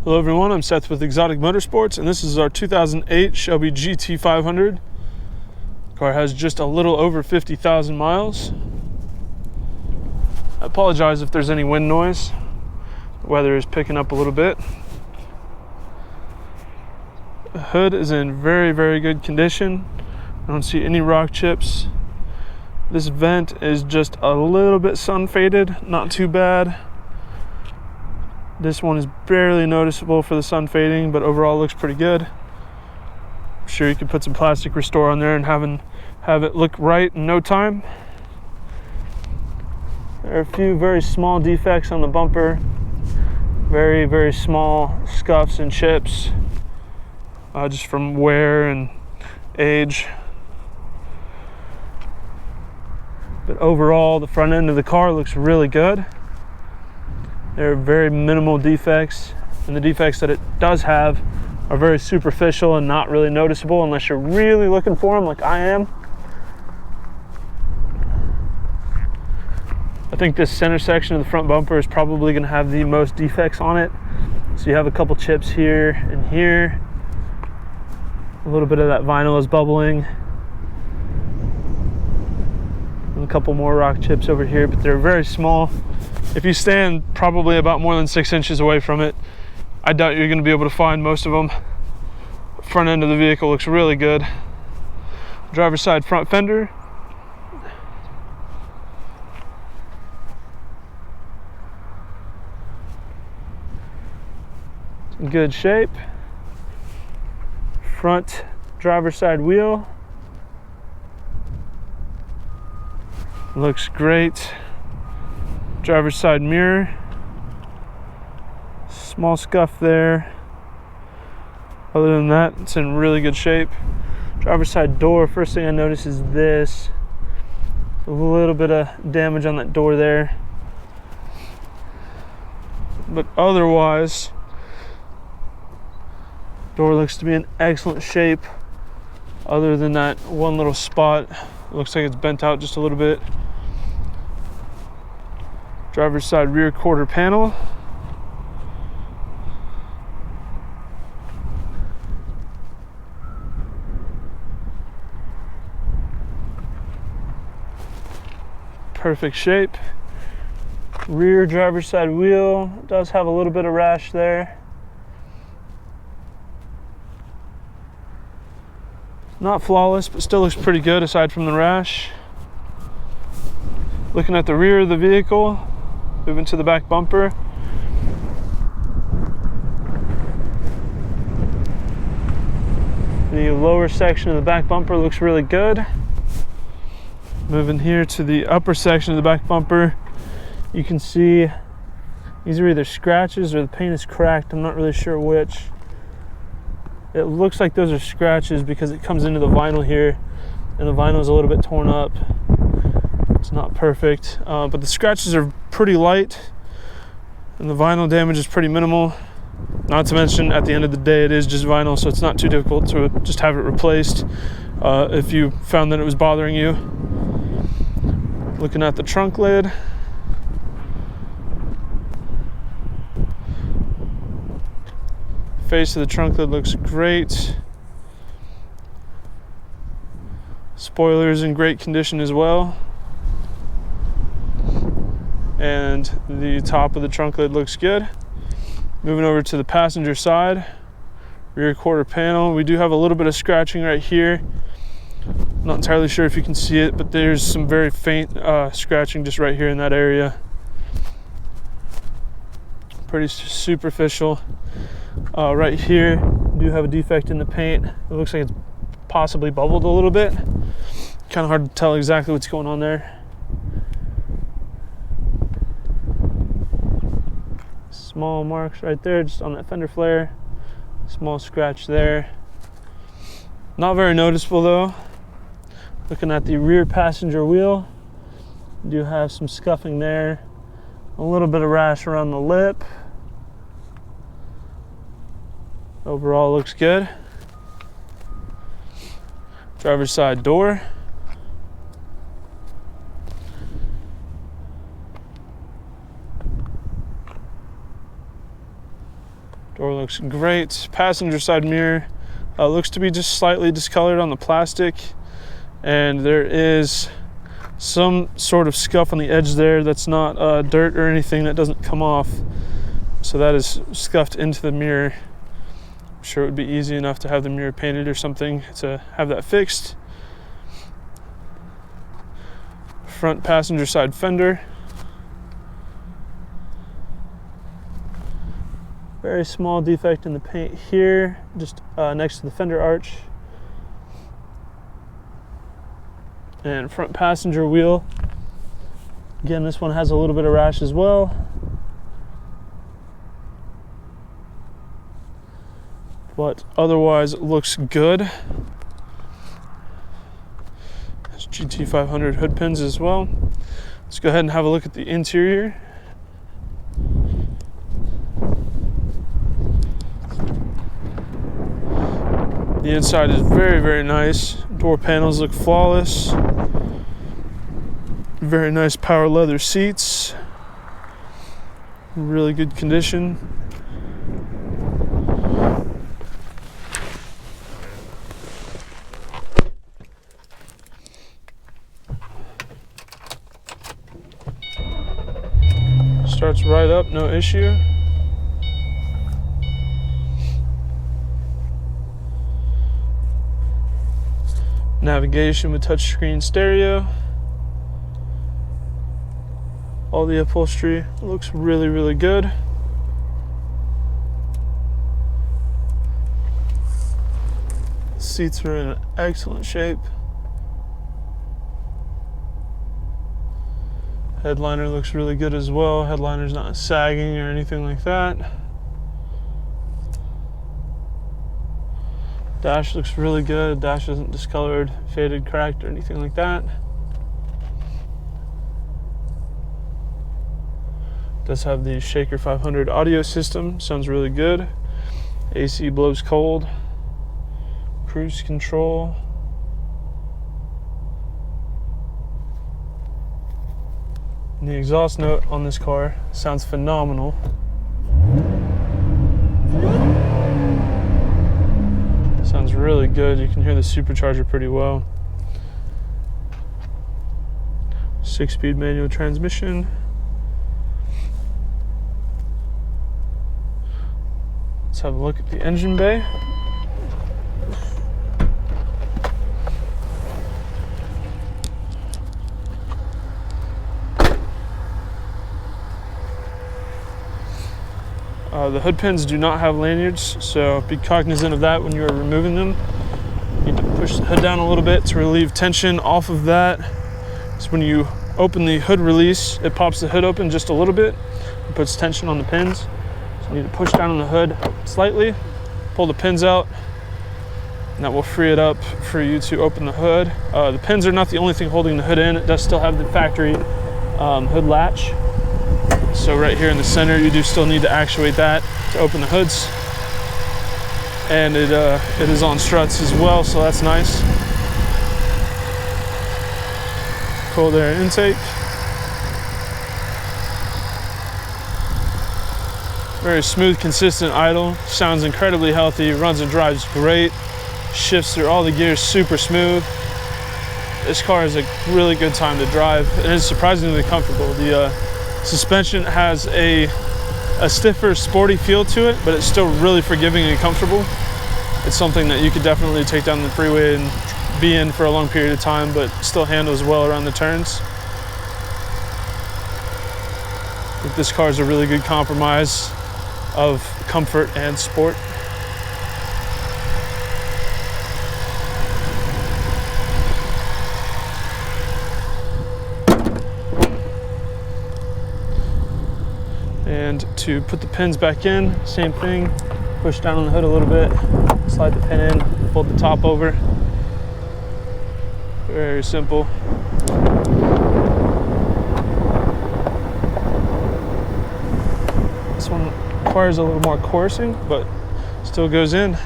Hello everyone, I'm Seth with Exotic Motorsports, and this is our 2008 Shelby GT500. The car has just a little over 50,000 miles. I apologize if there's any wind noise. The weather is picking up a little bit. The hood is in very, very good condition. I don't see any rock chips. This vent is just a little bit sun faded, not too bad. This one is barely noticeable for the sun fading, but overall looks pretty good. I'm sure you could put some plastic restore on there and have it look right in no time. There are a few very small defects on the bumper. Very, very small scuffs and chips, just from wear and age. But overall, the front end of the car looks really good. There are very minimal defects, and the defects that it does have are very superficial and not really noticeable unless you're really looking for them like I am. I think this center section of the front bumper is probably going to have the most defects on it. So you have a couple chips here and here. A little bit of that vinyl is bubbling. And a couple more rock chips over here, but they're very small. If you stand probably about more than 6 inches away from it, I doubt you're going to be able to find most of them. Front end of the vehicle looks really good. Driver's side front fender. It's in good shape. Front driver's side wheel. Looks great. Driver's side mirror, small scuff there. Other than that, it's in really good shape. Driver's side door, first thing I notice is this. A little bit of damage on that door there. But otherwise, door looks to be in excellent shape. Other than that one little spot, it looks like it's bent out just a little bit. Driver's side rear quarter panel. Perfect shape. Rear driver's side wheel does have a little bit of rash there. Not flawless, but still looks pretty good aside from the rash. Looking at the rear of the vehicle, moving to the back bumper. The lower section of the back bumper looks really good. Moving here to the upper section of the back bumper, you can see these are either scratches or the paint is cracked. I'm not really sure which. It looks like those are scratches because it comes into the vinyl here, and the vinyl is a little bit torn up. It's not perfect, but the scratches are pretty light and the vinyl damage is pretty minimal. Not to mention, at the end of the day, it is just vinyl, so it's not too difficult to just have it replaced if you found that it was bothering you. Looking at the trunk lid. Face of the trunk lid looks great. Spoiler's in great condition as well. And the top of the trunk lid looks good. Moving over to the passenger side, rear quarter panel. We do have a little bit of scratching right here. Not entirely sure if you can see it, but there's some very faint scratching just right here in that area. Pretty superficial. Right here, we do have a defect in the paint. It looks like it's possibly bubbled a little bit. Kind of hard to tell exactly what's going on there. Small marks right there, just on that fender flare. Small scratch there. Not very noticeable though. Looking at the rear passenger wheel, you do have some scuffing there. A little bit of rash around the lip. Overall looks good. Driver's side door. Door looks great. Passenger side mirror looks to be just slightly discolored on the plastic, and there is some sort of scuff on the edge there. That's not dirt or anything, that doesn't come off. So that is scuffed into the mirror. I'm sure it would be easy enough to have the mirror painted or something to have that fixed. Front passenger side fender. Very small defect in the paint here, just next to the fender arch. And front passenger wheel. Again, this one has a little bit of rash as well. But otherwise it looks good. There's GT500 hood pins as well. Let's go ahead and have a look at the interior. The inside is very, very nice. Door panels look flawless. Very nice power leather seats. Really good condition. Starts right up, no issue. Navigation with touchscreen stereo. All the upholstery looks really, really good. Seats are in excellent shape. Headliner looks really good as well. Headliner's not sagging or anything like that. Dash looks really good. Dash isn't discolored, faded, cracked, or anything like that. Does have the Shaker 500 audio system. Sounds really good. AC blows cold. Cruise control. And the exhaust note on this car sounds phenomenal. Sounds really good. You can hear the supercharger pretty well. 6-speed manual transmission. Let's have a look at the engine bay. The hood pins do not have lanyards, so be cognizant of that when you are removing them. You need to push the hood down a little bit to relieve tension off of that. So when you open the hood release, it pops the hood open just a little bit. It puts tension on the pins. So you need to push down on the hood slightly, pull the pins out, and that will free it up for you to open the hood. The pins are not the only thing holding the hood in. It does still have the factory hood latch. So right here in the center, you do still need to actuate that to open the hoods. And it is on struts as well, so that's nice. Cold air intake. Very smooth, consistent idle. Sounds incredibly healthy, runs and drives great. Shifts through all the gears super smooth. This car is a really good time to drive. It is surprisingly comfortable. The suspension has a stiffer, sporty feel to it, but it's still really forgiving and comfortable. It's something that you could definitely take down the freeway and be in for a long period of time, but still handles well around the turns. I think this car is a really good compromise of comfort and sport. And to put the pins back in, same thing. Push down on the hood a little bit, slide the pin in, fold the top over. Very simple. This one requires a little more coursing, but still goes in.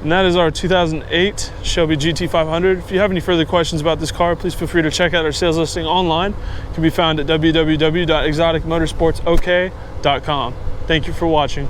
And that is our 2008 Shelby GT500. If you have any further questions about this car, please feel free to check out our sales listing online. It can be found at www.exoticmotorsportsok.com. Thank you for watching.